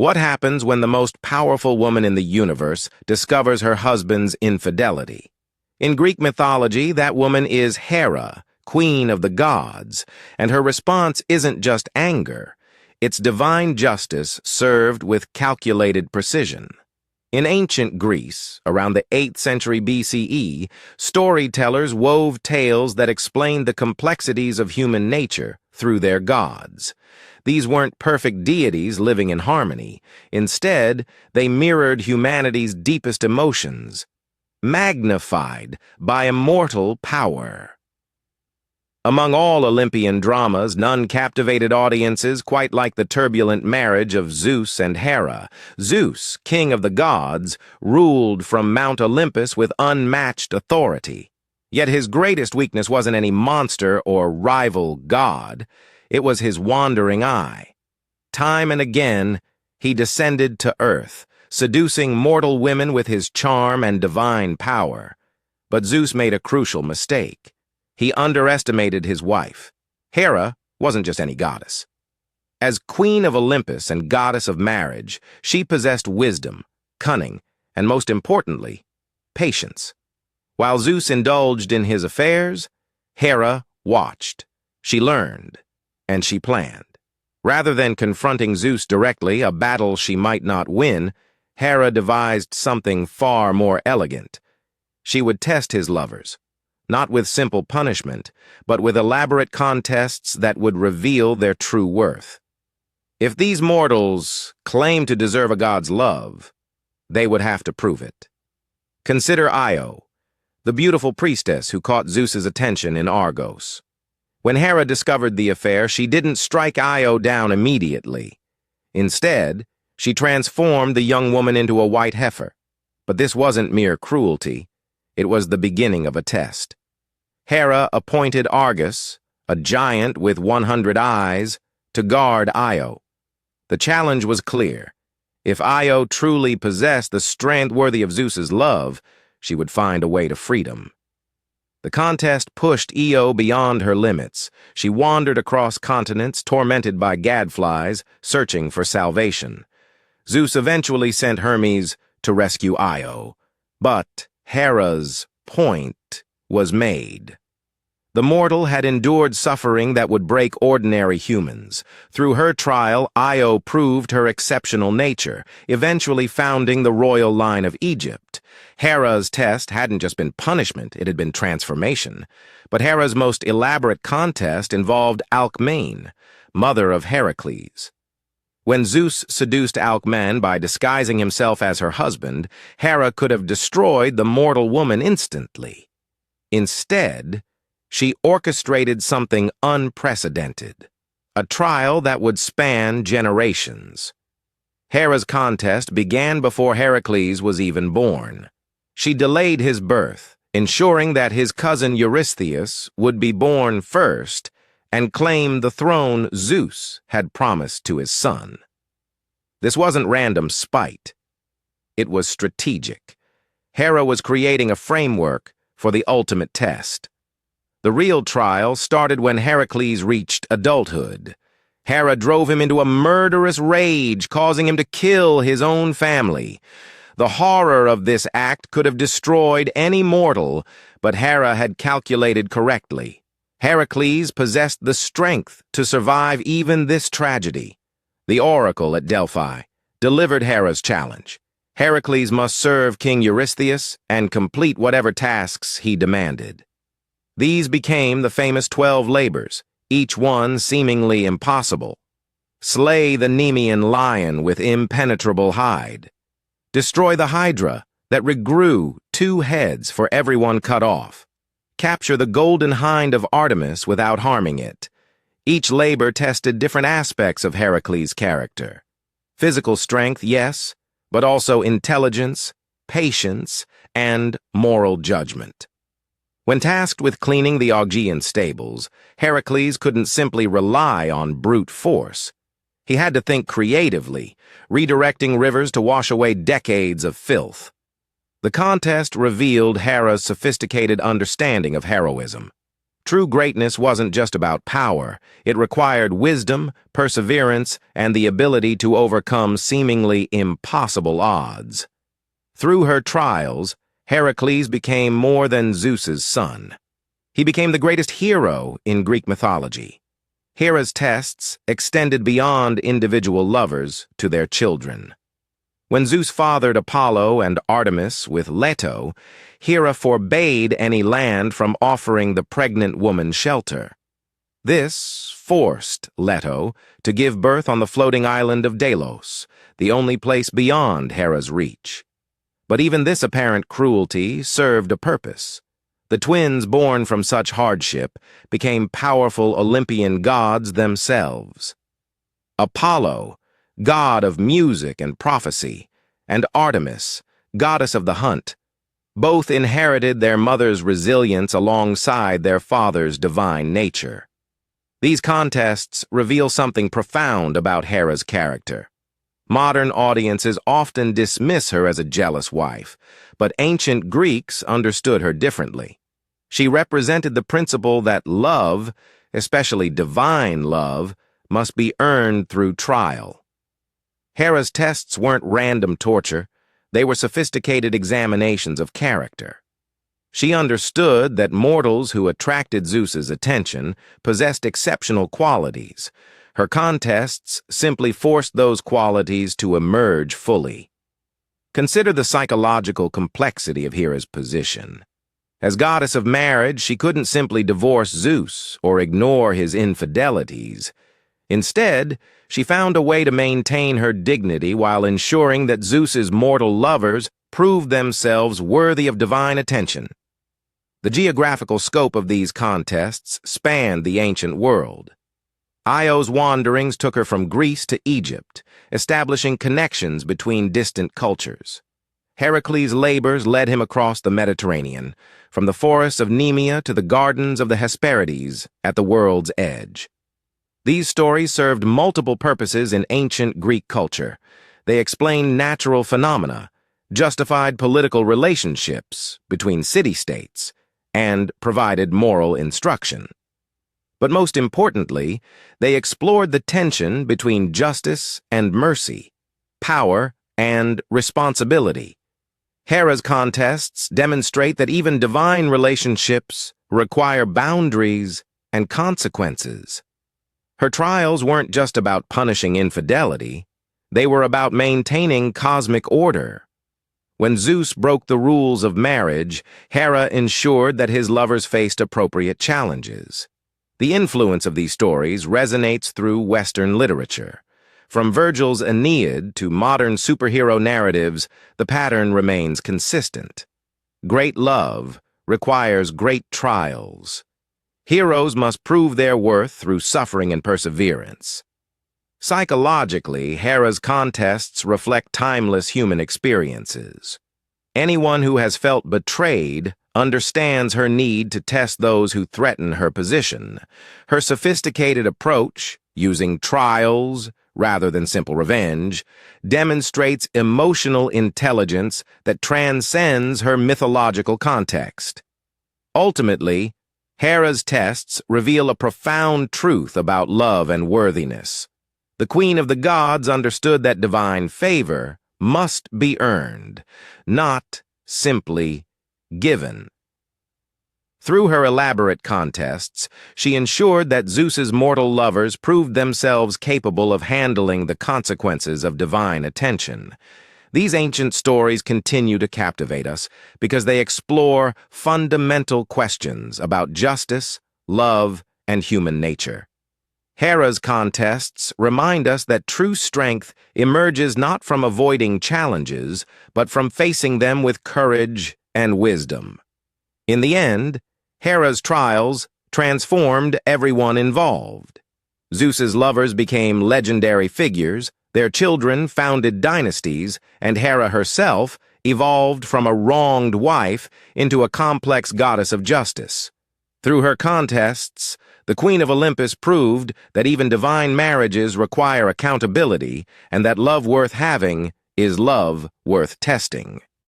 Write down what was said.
What happens when the most powerful woman in the universe discovers her husband's infidelity? In Greek mythology, that woman is Hera, queen of the gods, and her response isn't just anger. It's divine justice served with calculated precision. In ancient Greece, around the 8th century BCE, storytellers wove tales that explained the complexities of human nature through their gods. These weren't perfect deities living in harmony. Instead, they mirrored humanity's deepest emotions, magnified by immortal power. Among all Olympian dramas, none captivated audiences quite like the turbulent marriage of Zeus and Hera. Zeus, king of the gods, ruled from Mount Olympus with unmatched authority. Yet his greatest weakness wasn't any monster or rival god. It was his wandering eye. Time and again, he descended to earth, seducing mortal women with his charm and divine power. But Zeus made a crucial mistake. He underestimated his wife. Hera wasn't just any goddess. As queen of Olympus and goddess of marriage, she possessed wisdom, cunning, and most importantly, patience. While Zeus indulged in his affairs, Hera watched. She learned, and she planned. Rather than confronting Zeus directly, a battle she might not win, Hera devised something far more elegant. She would test his lovers, not with simple punishment, but with elaborate contests that would reveal their true worth. If these mortals claim to deserve a god's love, they would have to prove it. Consider Io, the beautiful priestess who caught Zeus's attention in Argos. When Hera discovered the affair, she didn't strike Io down immediately. Instead, she transformed the young woman into a white heifer. But this wasn't mere cruelty. It was the beginning of a test. Hera appointed Argus, a giant with 100 eyes, to guard Io. The challenge was clear. If Io truly possessed the strength worthy of Zeus's love, she would find a way to freedom. The contest pushed Io beyond her limits. She wandered across continents, tormented by gadflies, searching for salvation. Zeus eventually sent Hermes to rescue Io, but Hera's point was made. The mortal had endured suffering that would break ordinary humans. Through her trial, Io proved her exceptional nature, eventually founding the royal line of Egypt. Hera's test hadn't just been punishment, it had been transformation. But Hera's most elaborate contest involved Alcmene, mother of Heracles. When Zeus seduced Alcmene by disguising himself as her husband, Hera could have destroyed the mortal woman instantly. Instead, she orchestrated something unprecedented, a trial that would span generations. Hera's contest began before Heracles was even born. She delayed his birth, ensuring that his cousin Eurystheus would be born first and claim the throne Zeus had promised to his son. This wasn't random spite. It was strategic. Hera was creating a framework for the ultimate test. The real trial started when Heracles reached adulthood. Hera drove him into a murderous rage, causing him to kill his own family. The horror of this act could have destroyed any mortal, but Hera had calculated correctly. Heracles possessed the strength to survive even this tragedy. The oracle at Delphi delivered Hera's challenge. Heracles must serve King Eurystheus and complete whatever tasks he demanded. These became the famous 12 labors, each one seemingly impossible. Slay the Nemean lion with impenetrable hide. Destroy the Hydra that regrew 2 heads for everyone cut off. Capture the golden hind of Artemis without harming it. Each labor tested different aspects of Heracles' character. Physical strength, yes, but also intelligence, patience, and moral judgment. When tasked with cleaning the Augean stables, Heracles couldn't simply rely on brute force. He had to think creatively, redirecting rivers to wash away decades of filth. The contest revealed Hera's sophisticated understanding of heroism. True greatness wasn't just about power. It required wisdom, perseverance, and the ability to overcome seemingly impossible odds. Through her trials, Heracles became more than Zeus's son. He became the greatest hero in Greek mythology. Hera's tests extended beyond individual lovers to their children. When Zeus fathered Apollo and Artemis with Leto, Hera forbade any land from offering the pregnant woman shelter. This forced Leto to give birth on the floating island of Delos, the only place beyond Hera's reach. But even this apparent cruelty served a purpose. The twins born from such hardship became powerful Olympian gods themselves. Apollo, god of music and prophecy, and Artemis, goddess of the hunt, both inherited their mother's resilience alongside their father's divine nature. These contests reveal something profound about Hera's character. Modern audiences often dismiss her as a jealous wife, but ancient Greeks understood her differently. She represented the principle that love, especially divine love, must be earned through trial. Hera's tests weren't random torture. They were sophisticated examinations of character. She understood that mortals who attracted Zeus's attention possessed exceptional qualities. Her contests simply forced those qualities to emerge fully. Consider the psychological complexity of Hera's position. As goddess of marriage, she couldn't simply divorce Zeus or ignore his infidelities. Instead, she found a way to maintain her dignity while ensuring that Zeus's mortal lovers proved themselves worthy of divine attention. The geographical scope of these contests spanned the ancient world. Io's wanderings took her from Greece to Egypt, establishing connections between distant cultures. Heracles' labors led him across the Mediterranean, from the forests of Nemea to the gardens of the Hesperides at the world's edge. These stories served multiple purposes in ancient Greek culture. They explained natural phenomena, justified political relationships between city-states, and provided moral instruction. But most importantly, they explored the tension between justice and mercy, power and responsibility. Hera's contests demonstrate that even divine relationships require boundaries and consequences. Her trials weren't just about punishing infidelity. They were about maintaining cosmic order. When Zeus broke the rules of marriage, Hera ensured that his lovers faced appropriate challenges. The influence of these stories resonates through Western literature. From Virgil's Aeneid to modern superhero narratives, the pattern remains consistent. Great love requires great trials. Heroes must prove their worth through suffering and perseverance. Psychologically, Hera's contests reflect timeless human experiences. Anyone who has felt betrayed understands her need to test those who threaten her position. Her sophisticated approach, using trials rather than simple revenge, demonstrates emotional intelligence that transcends her mythological context. Ultimately, Hera's tests reveal a profound truth about love and worthiness. The Queen of the Gods understood that divine favor must be earned, not simply given. Through her elaborate contests, she ensured that Zeus's mortal lovers proved themselves capable of handling the consequences of divine attention. These ancient stories continue to captivate us because they explore fundamental questions about justice, love, and human nature. Hera's contests remind us that true strength emerges not from avoiding challenges, but from facing them with courage and wisdom. In the end, Hera's trials transformed everyone involved. Zeus's lovers became legendary figures, their children founded dynasties, and Hera herself evolved from a wronged wife into a complex goddess of justice. Through her contests, the Queen of Olympus proved that even divine marriages require accountability and that love worth having is love worth testing.